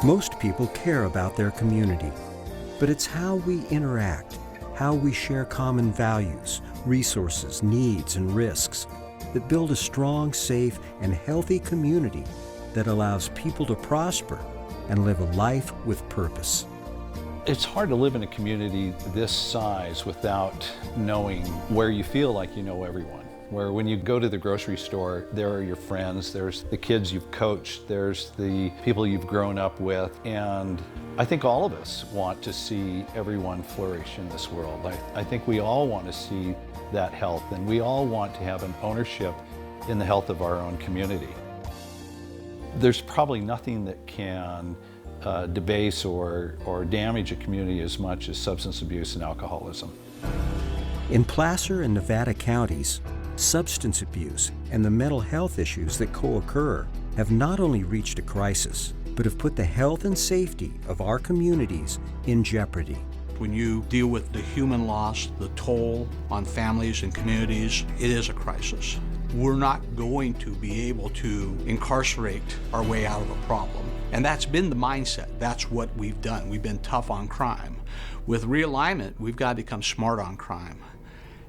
Most people care about their community, but it's how we interact, how we share common values, resources, needs, and risks that build a strong, safe, and healthy community that allows people to prosper and live a life with purpose. It's hard to live in a community this size without knowing where you feel like you know everyone. Where when you go to the grocery store, there are your friends, there's the kids you've coached, there's the people you've grown up with, and I think all of us want to see everyone flourish in this world. I think we all want to see that health, and we all want to have an ownership in the health of our own community. There's probably nothing that can debase or damage a community as much as substance abuse and alcoholism. In Placer and Nevada counties, substance abuse and the mental health issues that co-occur have not only reached a crisis, but have put the health and safety of our communities in jeopardy. When you deal with the human loss, the toll on families and communities, it is a crisis. We're not going to be able to incarcerate our way out of a problem. And that's been the mindset. That's what we've done. We've been tough on crime. With realignment, we've got to become smart on crime.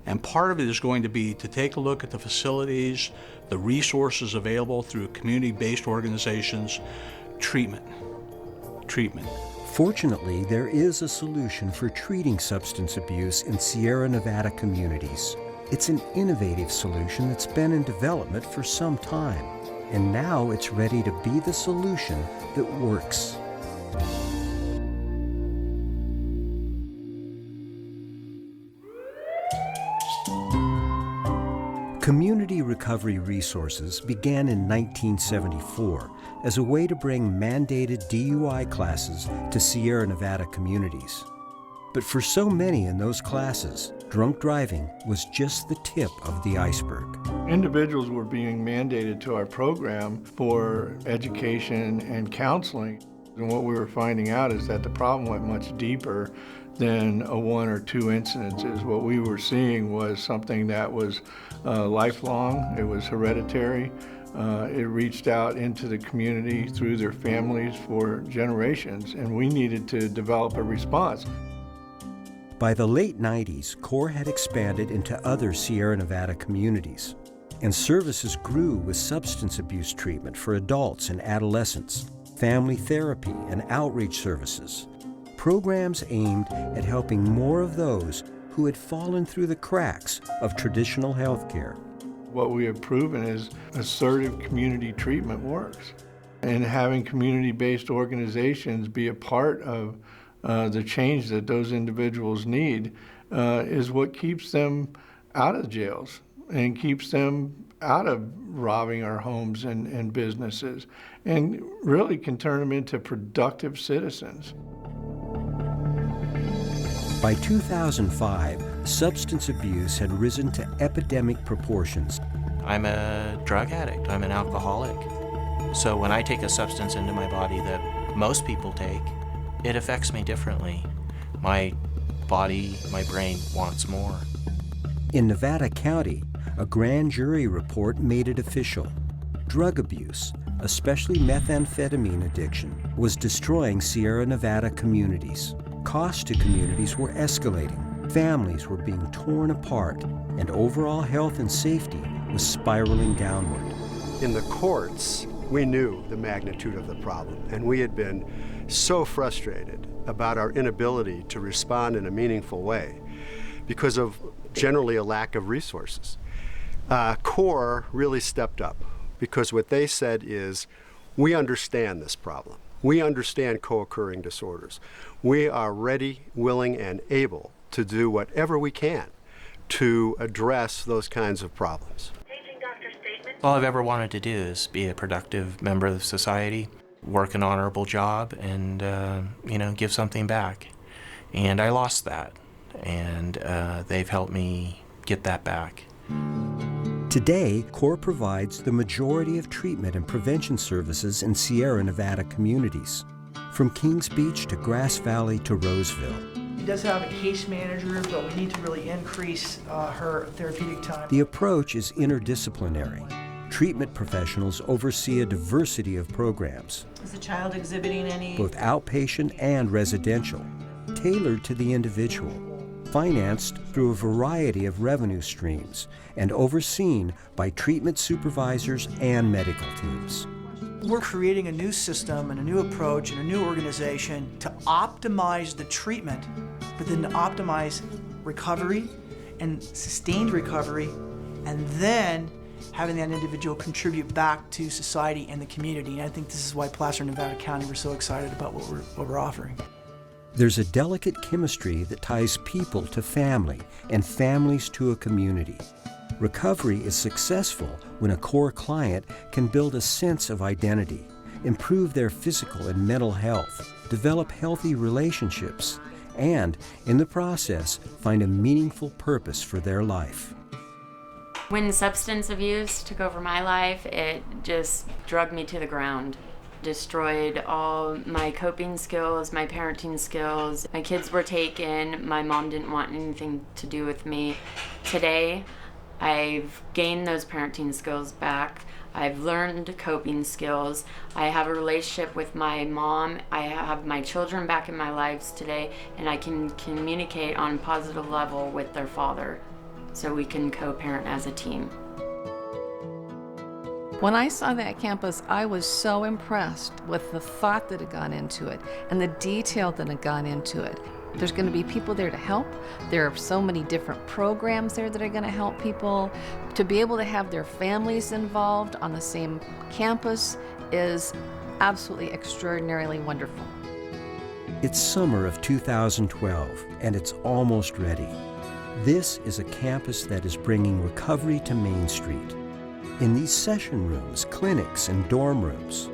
And part of it is going to be to take a look at the facilities, the resources available through community-based organizations, treatment. Fortunately, there is a solution for treating substance abuse in Sierra Nevada communities. It's an innovative solution that's been in development for some time, and now it's ready to be the solution that works. Community Recovery Resources began in 1974 as a way to bring mandated DUI classes to Sierra Nevada communities. But for so many in those classes, drunk driving was just the tip of the iceberg. Individuals were being mandated to our program for education and counseling. And what we were finding out is that the problem went much deeper than a one or two incidences. What we were seeing was something that was lifelong, it was hereditary, it reached out into the community through their families for generations, and we needed to develop a response. By the late 90s, CORE had expanded into other Sierra Nevada communities, and services grew with substance abuse treatment for adults and adolescents, family therapy and outreach services, programs aimed at helping more of those who had fallen through the cracks of traditional health care. What we have proven is assertive community treatment works. And having community-based organizations be a part of the change that those individuals need is what keeps them out of jails and keeps them out of robbing our homes and businesses, and really can turn them into productive citizens. By 2005, substance abuse had risen to epidemic proportions. I'm a drug addict, I'm an alcoholic. So when I take a substance into my body that most people take, it affects me differently. My body, my brain wants more. In Nevada County, a grand jury report made it official. Drug abuse, especially methamphetamine addiction, was destroying Sierra Nevada communities. Costs to communities were escalating, families were being torn apart, and overall health and safety was spiraling downward. In the courts, we knew the magnitude of the problem, and we had been so frustrated about our inability to respond in a meaningful way because of generally a lack of resources. CORE really stepped up because what they said is, we understand this problem. We understand co-occurring disorders. We are ready, willing, and able to do whatever we can to address those kinds of problems. All I've ever wanted to do is be a productive member of society, work an honorable job, and give something back. And I lost that, and they've helped me get that back. Today, CORE provides the majority of treatment and prevention services in Sierra Nevada communities, from Kings Beach to Grass Valley to Roseville. She does have a case manager, but we need to really increase her therapeutic time. The approach is interdisciplinary. treatment professionals oversee a diversity of programs, Is the child exhibiting any? both outpatient and residential, tailored to the individual, financed through a variety of revenue streams, and overseen by treatment supervisors and medical teams. We're creating a new system and a new approach and a new organization to optimize the treatment, but then to optimize recovery and sustained recovery, and then having that individual contribute back to society and the community. And I think this is why Placer and Nevada County we're so excited about what we're offering. There's a delicate chemistry that ties people to family and families to a community. Recovery is successful when a core client can build a sense of identity, improve their physical and mental health, develop healthy relationships, and, in the process, find a meaningful purpose for their life. When substance abuse took over my life, it just dragged me to the ground. Destroyed all my coping skills, my parenting skills. My kids were taken. My mom didn't want anything to do with me. Today, I've gained those parenting skills back. I've learned coping skills. I have a relationship with my mom. I have my children back in my lives today, and I can communicate on a positive level with their father so we can co-parent as a team. When I saw that campus, I was so impressed with the thought that had gone into it and the detail that had gone into it. There's going to be people there to help. There are so many different programs there that are going to help people. To be able to have their families involved on the same campus is absolutely extraordinarily wonderful. It's summer of 2012, and it's almost ready. This is a campus that is bringing recovery to Main Street. In these session rooms, clinics, and dorm rooms,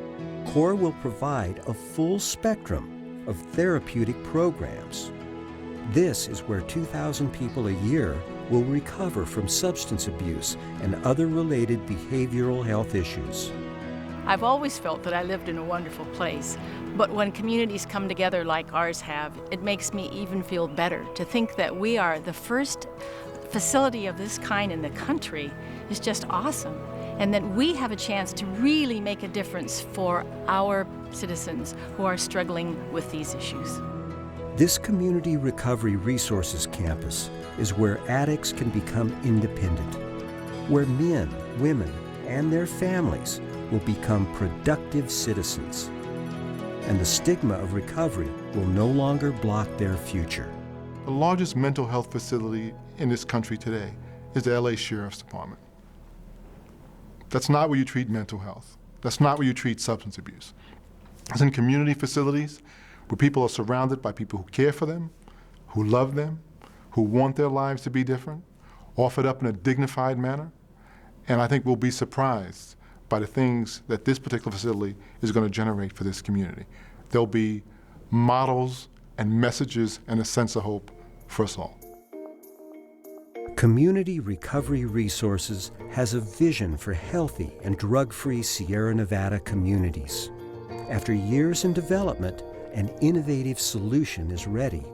CORE will provide a full spectrum of therapeutic programs. This is where 2,000 people a year will recover from substance abuse and other related behavioral health issues. I've always felt that I lived in a wonderful place, but when communities come together like ours have, it makes me even feel better to think that we are the first facility of this kind in the country is just awesome, and that we have a chance to really make a difference for our citizens who are struggling with these issues. This Community Recovery Resources Campus is where addicts can become independent, where men, women, and their families will become productive citizens, and the stigma of recovery will no longer block their future. The largest mental health facility in this country today is the LA Sheriff's Department. That's not where you treat mental health. That's not where you treat substance abuse. It's in community facilities where people are surrounded by people who care for them, who love them, who want their lives to be different, offered up in a dignified manner. And I think we'll be surprised by the things that this particular facility is going to generate for this community. There'll be models and messages and a sense of hope for us all. Community Recovery Resources has a vision for healthy and drug-free Sierra Nevada communities. After years in development, an innovative solution is ready.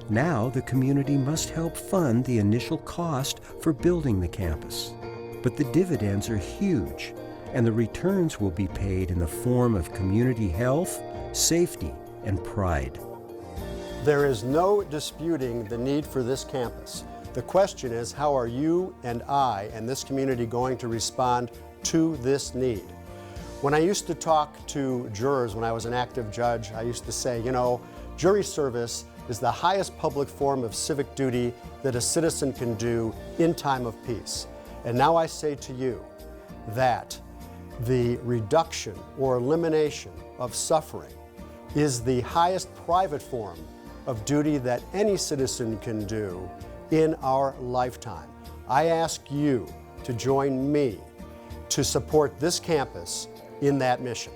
Now the community must help fund the initial cost for building the campus. But the dividends are huge, and the returns will be paid in the form of community health, safety, and pride. There is no disputing the need for this campus. The question is, how are you and I and this community going to respond to this need? When I used to talk to jurors when I was an active judge, I used to say, you know, jury service is the highest public form of civic duty that a citizen can do in time of peace. And now I say to you that the reduction or elimination of suffering is the highest private form of duty that any citizen can do in our lifetime. I ask you to join me to support this campus in that mission.